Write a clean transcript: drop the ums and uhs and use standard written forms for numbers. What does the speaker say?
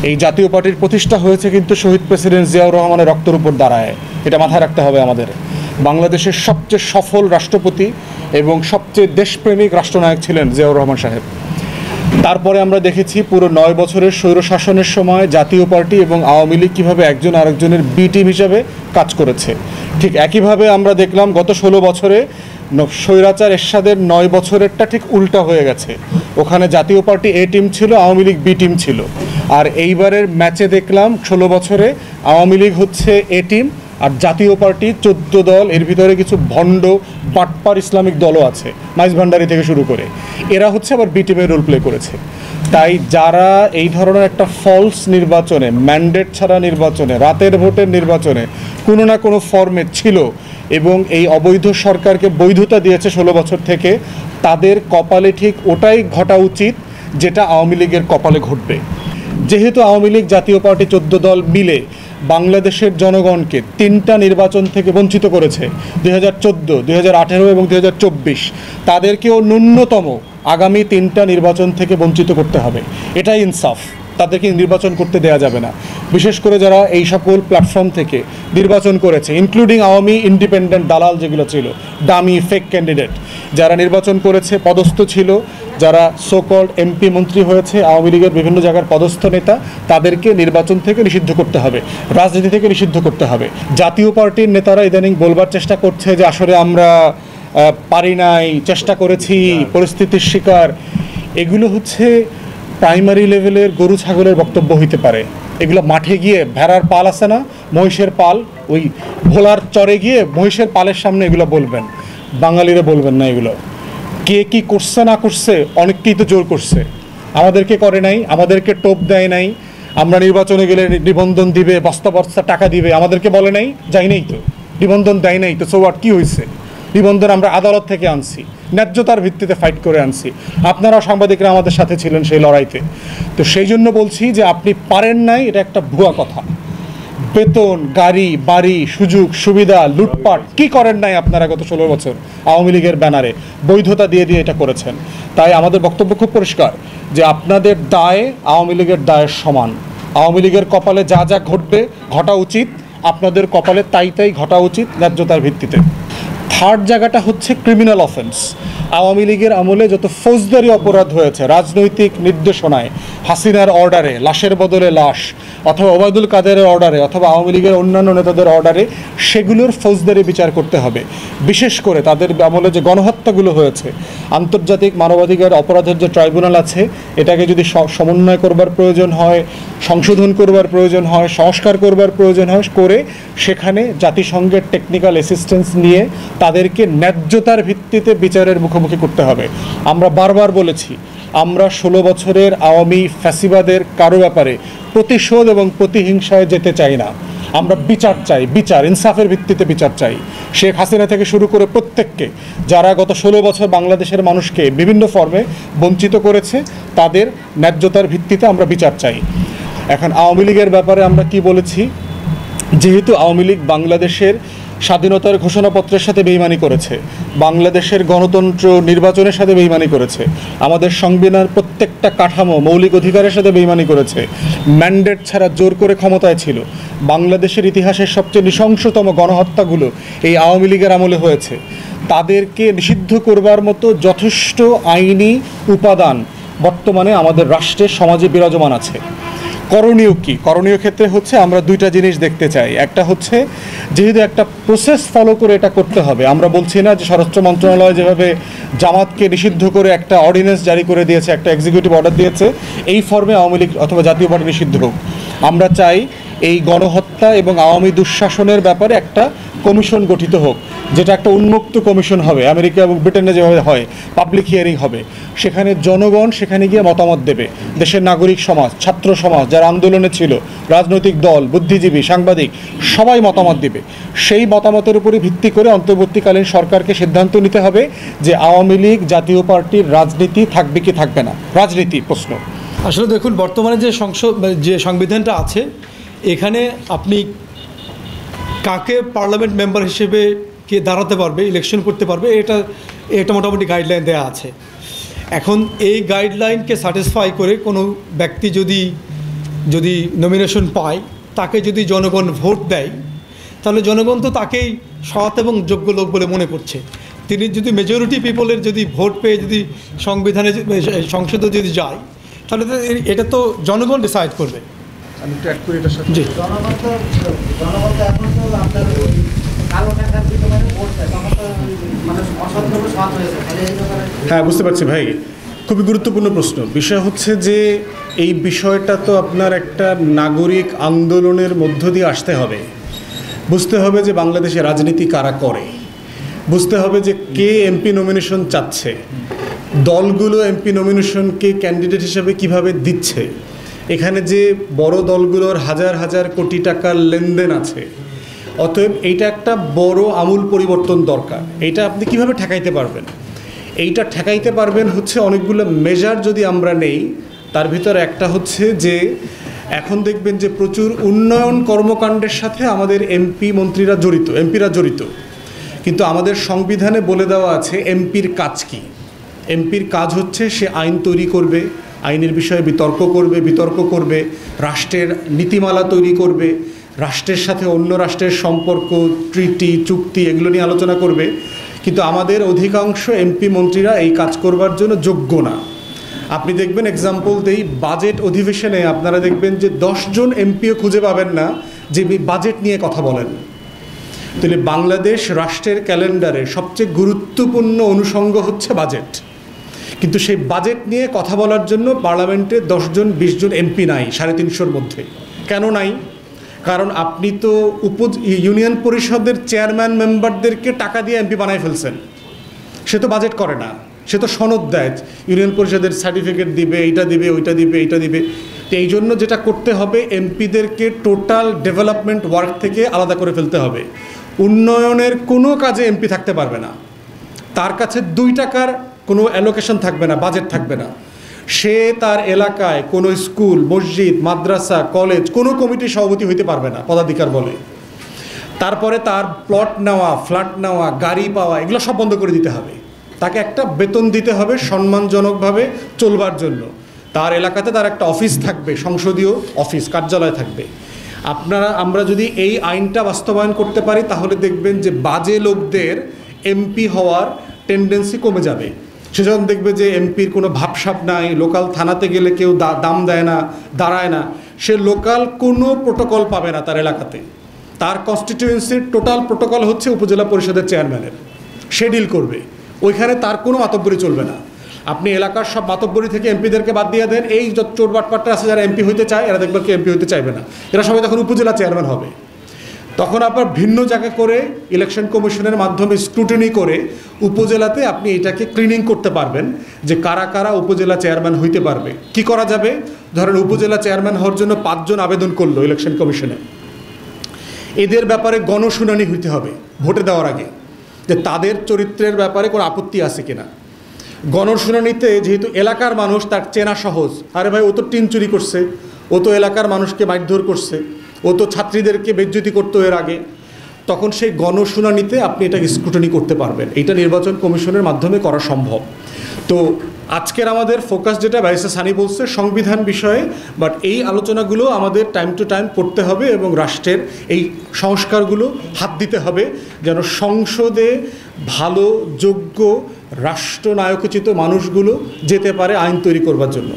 এই জাতীয় পার্টির প্রতিষ্ঠা হয়েছে কিন্তু শহীদ প্রেসিডেন্ট জিয়াউর রহমানের রক্তের উপর দাঁড়ায়, এটা মাথায় রাখতে হবে আমাদের। বাংলাদেশের সবচেয়ে সফল রাষ্ট্রপতি এবং সবচেয়ে দেশপ্রেমিক রাষ্ট্রনায়ক ছিলেন জিয়াউর রহমান সাহেব। তারপরে আমরা দেখেছি পুরো 9 বছরের স্বৈরশাসনের সময় জাতীয় পার্টি এবং আওয়ামী লীগ কীভাবে একজন আরেকজনের বি টিম হিসাবে কাজ করেছে। ঠিক একইভাবে আমরা দেখলাম গত 16 বছরে স্বৈরাচার এরশাদের 9 বছরেরটা ঠিক উল্টা হয়ে গেছে। ওখানে জাতীয় পার্টি এ টিম ছিল, আওয়ামী লীগ বি টিম ছিল। আর এইবারের ম্যাচে দেখলাম 16 বছরে আওয়ামী লীগ হচ্ছে এ টিম আর জাতীয় পার্টি 14 দল, এর ভিতরে কিছু ভণ্ড বাটপার ইসলামিক দলও আছে, মাইজ ভান্ডারি থেকে শুরু করে, এরা হচ্ছে আবার বি টিমের রোল প্লে করেছে। তাই যারা এই ধরনের একটা ফলস নির্বাচনে, ম্যান্ডেট ছাড়া নির্বাচনে, রাতের ভোটের নির্বাচনে কোনো না কোনো ফর্মে ছিল এবং এই অবৈধ সরকারকে বৈধতা দিয়েছে 16 বছর থেকে, তাদের কপালে ঠিক ওটাই ঘটা উচিত যেটা আওয়ামী লীগের কপালে ঘটবে। যেহেতু আওয়ামী লীগ জাতীয় পার্টি 14 দল মিলে বাংলাদেশের জনগণকে 3টা নির্বাচন থেকে বঞ্চিত করেছে, 2014, 2018 এবং 2024, তাদেরকেও ন্যূনতম আগামী 3টা নির্বাচন থেকে বঞ্চিত করতে হবে। এটাই ইনসাফ, তাদেরকে নির্বাচন করতে দেয়া যাবে না। বিশেষ করে যারা এই সকল প্ল্যাটফর্ম থেকে নির্বাচন করেছে, ইনক্লুডিং আওয়ামী ইন্ডিপেন্ডেন্ট দালাল যেগুলো ছিল, ডামি ফেক ক্যান্ডিডেট যারা নির্বাচন করেছে, পদস্থ ছিল, যারা সোকল্ড এমপি মন্ত্রী হয়েছে, আওয়ামী লীগের বিভিন্ন জায়গার পদস্থ নেতা, তাদেরকে নির্বাচন থেকে নিষিদ্ধ করতে হবে, রাজনীতি থেকে নিষিদ্ধ করতে হবে। জাতীয় পার্টির নেতারা ইদানিং বলবার চেষ্টা করছে যে আসলে আমরা পারি নাই, চেষ্টা করেছি, পরিস্থিতির শিকার। এগুলো হচ্ছে প্রাইমারি লেভেলের গরু ছাগলের বক্তব্য হইতে পারে। এগুলো মাঠে গিয়ে ভেড়ার পাল আছে না, মহিষের পাল, ওই ভোলার চরে গিয়ে মহিষের পালের সামনে এগুলো বলবেন, বাঙালিরা বলবেন না। এগুলো কে কি করছে না করছে, অনেককেই তো জোর করছে, আমাদেরকে করে নাই, আমাদেরকে টোপ দেয় নাই। আমরা নির্বাচনে গেলে নিবন্ধন দিবে, বস্তা বস্তা টাকা দিবে, আমাদেরকে বলে নাই, যাই নাই তো, নিবন্ধন দেয় নাই তো, সো হোয়াট, কী হয়েছে? নিবন্ধন আমরা আদালত থেকে আনছি, ন্যায্যতার ভিত্তিতে ফাইট করে আনছি। আপনারাও সাংবাদিকরা আমাদের সাথে ছিলেন সেই লড়াইতে। তো সেই জন্য বলছি যে আপনি পারেন নাই, এটা একটা ভুয়া কথা। বেতন, গাড়ি, বাড়ি, সুযোগ সুবিধা, লুটপাট কি করেন নাই আপনারা গত 16 বছর আওয়ামী লীগের ব্যানারে বৈধতা দিয়ে দিয়ে এটা করেছেন। তাই আমাদের বক্তব্য খুব পরিষ্কার যে আপনাদের দায় আওয়ামী লীগের দায়ের সমান। আওয়ামী লীগের কপালে যা যা ঘটবে, ঘটা উচিত, আপনাদের কপালে তাই তাই ঘটা উচিত ন্যায্যতার ভিত্তিতে। থার্ড জায়গাটা হচ্ছে ক্রিমিনাল অফেন্স। আওয়ামী লীগের আমলে যত ফৌজদারি অপরাধ হয়েছে রাজনৈতিক নির্দেশনায়, হাসিনার অর্ডারে, লাশের বদলে লাশ, অথবা ওবায়দুল কাদেরের অর্ডারে, অথবা আওয়ামী লীগের অন্যান্য নেতাদের অর্ডারে, সেগুলোর ফৌজদারি বিচার করতে হবে। বিশেষ করে তাদের আমলে যে গণহত্যাগুলো হয়েছে, আন্তর্জাতিক মানবাধিকার অপরাধের যে ট্রাইব্যুনাল আছে, এটাকে যদি সমন্বয় করবার প্রয়োজন হয়, সংশোধন করবার প্রয়োজন হয়, সংস্কার করবার প্রয়োজন হয়, করে সেখানে জাতিসংঘের টেকনিক্যাল অ্যাসিস্ট্যান্স নিয়ে তাদেরকে ন্যায্যতার ভিত্তিতে বিচারের মুখোমুখি করতে হবে। আমরা বারবার বলেছি, আমরা 16 বছরের আওয়ামী ফ্যাসিবাদের কারো ব্যাপারে প্রতিশোধ এবং প্রতিহিংসায় যেতে চাই না। আমরা বিচার চাই, বিচার, ইনসাফের ভিত্তিতে বিচার চাই। শেখ হাসিনা থেকে শুরু করে প্রত্যেককে, যারা গত 16 বছর বাংলাদেশের মানুষকে বিভিন্ন ফর্মে বঞ্চিত করেছে, তাদের ন্যায্যতার ভিত্তিতে আমরা বিচার চাই। এখন আওয়ামী লীগের ব্যাপারে আমরা কি বলেছি? যেহেতু আওয়ামী লীগ বাংলাদেশের স্বাধীনতার ঘোষণাপত্রের সাথে বেইমানি করেছে, বাংলাদেশের গণতন্ত্র নির্বাচনের সাথে বেইমানি করেছে, আমাদের সংবিধান প্রত্যেকটা কাঠামো মৌলিক অধিকারের সাথে বেইমানি করেছে, ম্যান্ডেট ছাড়া জোর করে ক্ষমতায় ছিল, বাংলাদেশের ইতিহাসের সবচেয়ে নৃশংসতম গণহত্যাগুলো এই আওয়ামী লীগের আমলে হয়েছে, তাদেরকে নিষিদ্ধ করবার মতো যথেষ্ট আইনি উপাদান বর্তমানে আমাদের রাষ্ট্রের সমাজে বিরাজমান আছে। করণীয় কি? করণীয় ক্ষেত্রে হচ্ছে আমরা দুইটা জিনিস দেখতে চাই। একটা হচ্ছে, যেহেতু একটা প্রসেস ফলো করে এটা করতে হবে, আমরা বলছি না যে স্বরাষ্ট্র মন্ত্রণালয় যেভাবে জামাতকে নিষিদ্ধ করে একটা অর্ডিন্যান্স জারি করে দিয়েছে, একটা এক্সিকিউটিভ অর্ডার দিয়েছে, এই ফর্মে আওয়ামী লীগ অথবা জাতীয় পার্টি নিষিদ্ধ হোক। আমরা চাই এই গণহত্যা এবং আওয়ামী দুঃশাসনের ব্যাপারে একটা কমিশন গঠিত হোক, যেটা একটা উন্মুক্ত কমিশন হবে, আমেরিকা এবং ব্রিটেনে যেভাবে হয়, পাবলিক হিয়ারিং হবে, সেখানে জনগণ সেখানে গিয়ে মতামত দেবে, দেশের নাগরিক সমাজ, ছাত্র সমাজ, যারা আন্দোলনে ছিল, রাজনৈতিক দল, বুদ্ধিজীবী, সাংবাদিক, সবাই মতামত দেবে। সেই মতামতের উপরে ভিত্তি করে অন্তর্বর্তীকালীন সরকারকে সিদ্ধান্ত নিতে হবে যে আওয়ামী লীগ জাতীয় পার্টির রাজনীতি থাকবে কি থাকবে না। রাজনীতি প্রশ্ন। আসলে দেখুন, বর্তমানে যে সংবিধানটা আছে, এখানে আপনি কাকে পার্লামেন্ট মেম্বার হিসেবে কে দাঁড়াতে পারবে, ইলেকশন করতে পারবে, এটা মোটামুটি গাইডলাইন দেওয়া আছে। এখন এই গাইডলাইনকে স্যাটিসফাই করে কোনো ব্যক্তি যদি যদি নমিনেশন পায়, তাকে যদি জনগণ ভোট দেয়, তাহলে জনগণ তো তাকেই সৎ এবং যোগ্য লোক বলে মনে করছে। তিনি যদি মেজরিটি পিপলের যদি ভোট পেয়ে যদি সংসদে যদি যায়, তাহলে তো এটা তো জনগণ ডিসাইড করবে। আমি একটু অ্যাড করি এটার সাথে। জি, জনগণ তো এখন তো আপনার ওই কালো টাকার বিনিময়ে ভোট দেয়, তখন তো মানে অসৎভাবে সৎ হয়েছে, তাহলে এই ব্যাপারে হ্যাঁ, বুঝতে পারছি ভাই, খুবই গুরুত্বপূর্ণ প্রশ্ন। বিষয় হচ্ছে যে এই বিষয়টা তো আপনার একটা নাগরিক আন্দোলনের মধ্য দিয়ে আসতে হবে। বুঝতে হবে যে বাংলাদেশে রাজনীতি কারা করে, বুঝতে হবে যে কে এমপি নমিনেশন চাচ্ছে, দলগুলো এমপি নমিনেশনকে ক্যান্ডিডেট হিসেবে কিভাবে দিচ্ছে, এখানে যে বড় দলগুলোর হাজার হাজার কোটি টাকার লেনদেন আছে। অতএব এইটা একটা বড় আমূল পরিবর্তন দরকার। এইটা আপনি কিভাবে ঠেকাইতে পারবেন? এইটা ঠেকাইতে পারবেন হচ্ছে অনেকগুলো মেজার যদি আমরা নেই। তার ভিতরে একটা হচ্ছে যে এখন দেখবেন যে প্রচুর উন্নয়ন কর্মকাণ্ডের সাথে আমাদের এমপিরা জড়িত, কিন্তু আমাদের সংবিধানে বলে দেওয়া আছে এমপির কাজ কি। এমপির কাজ হচ্ছে সে আইন তৈরি করবে, আইনের বিষয়ে বিতর্ক করবে, রাষ্ট্রের নীতিমালা তৈরি করবে, রাষ্ট্রের সাথে অন্য রাষ্ট্রের সম্পর্ক, ট্রিটি, চুক্তি এগুলো নিয়ে আলোচনা করবে। কিন্তু আমাদের অধিকাংশ এমপি মন্ত্রীরা এই কাজ করবার জন্য যোগ্য না। আপনি দেখবেন, এক্সাম্পল দেই, বাজেট অধিবেশনে আপনারা দেখবেন যে 10 জন এমপিও খুঁজে পাবেন না যে বাজেট নিয়ে কথা বলেন। তাহলে বাংলাদেশ রাষ্ট্রের ক্যালেন্ডারে সবচেয়ে গুরুত্বপূর্ণ অনুষঙ্গ হচ্ছে বাজেট, কিন্তু সেই বাজেট নিয়ে কথা বলার জন্য পার্লামেন্টে 10 জন 20 জন এমপি নাই 350-র মধ্যে। কেন নাই? কারণ আপনি তো ইউনিয়ন পরিষদের চেয়ারম্যান মেম্বারদেরকে টাকা দিয়ে এমপি বানায় ফেলছেন। সে তো বাজেট করে না, সে তো সনদ দেয়, ইউনিয়ন পরিষদের সার্টিফিকেট দিবে, এইটা দিবে, ওইটা দিবে, এইটা দিবে। তো এই জন্য যেটা করতে হবে, এমপিদেরকে টোটাল ডেভেলপমেন্ট ওয়ার্ক থেকে আলাদা করে ফেলতে হবে। উন্নয়নের কোনো কাজে এমপি থাকতে পারবে না, তার কাছে 2 টাকার কোনো অ্যালোকেশন থাকবে না, বাজেট থাকবে না। সে তার এলাকায় কোনো স্কুল, মসজিদ, মাদ্রাসা, কলেজ কোনো কমিটির সভাপতি হইতে পারবে না পদাধিকার বলে। তারপরে তার প্লট নেওয়া, ফ্ল্যাট নেওয়া, গাড়ি পাওয়া এগুলো সব বন্ধ করে দিতে হবে। তাকে একটা বেতন দিতে হবে সম্মানজনকভাবে চলবার জন্য। তার এলাকাতে তার একটা অফিস থাকবে, সংসদীয় অফিস, কার্যালয় থাকবে। আমরা যদি এই আইনটা বাস্তবায়ন করতে পারি, তাহলে দেখবেন যে বাজে লোকদের এমপি হওয়ার টেন্ডেন্সি কমে যাবে। সে যখন দেখবে যে এমপির কোনো ভাবসাব নাই, লোকাল থানাতে গেলে কেউ দাম দেয় না, দাঁড়ায় না, সে লোকাল কোনো প্রোটোকল পাবে না তার এলাকাতে। তার কনস্টিটিউয়েন্সির টোটাল প্রোটোকল হচ্ছে উপজেলা পরিষদের চেয়ারম্যানের, সে ডিল করবে। ওইখানে তার কোনো মাতব্বরি চলবে না। আপনি এলাকার সব মাতব্বরি থেকে এমপিদেরকে বাদ দিয়ে দেন, এই যত চোর বাটপাট্টা আছে যারা এমপি হইতে চায়, এরা দেখবেন কি এমপি হইতে চাইবে না, এরা সবাই তখন উপজেলা চেয়ারম্যান হবে। তখন আপনার ভিন্ন জায়গায় করে ইলেকশন কমিশনের মাধ্যমে স্ক্রুটিনি করে উপজেলাতে আপনি এটাকে ক্লিনিং করতে পারবেন যে কারা কারা উপজেলা চেয়ারম্যান হইতে পারবে। কি করা যাবে? ধরেন উপজেলা চেয়ারম্যান হওয়ার জন্য 5 জন আবেদন করলো ইলেকশন কমিশনে, এদের ব্যাপারে গণশুনানি হইতে হবে ভোটে দেওয়ার আগে, যে তাদের চরিত্রের ব্যাপারে কোনো আপত্তি আছে কিনা। গণশুনানিতে যেহেতু এলাকার মানুষ, তার চেনা সহজ, আরে ভাই ও তো টিন চুরি করছে, ও তো এলাকার মানুষকে মারধর করছে, ও তো ছাত্রীদেরকে বেজ্জতি করতো এর আগে, তখন সেই গণশুনানিতে আপনি এটাকে স্ক্রুটিনি করতে পারবেন। এটা নির্বাচন কমিশনের মাধ্যমে করা সম্ভব। তো আজকের আমাদের ফোকাস যেটা ভাইসা সানি বলছে সংবিধান বিষয়ে, বাট এই আলোচনাগুলো আমাদের টাইম টু টাইম করতে হবে এবং রাষ্ট্রের এই সংস্কারগুলো হাত দিতে হবে যেন সংসদে ভালো যোগ্য রাষ্ট্রনায়কোচিত মানুষগুলো যেতে পারে আইন তৈরি করবার জন্য।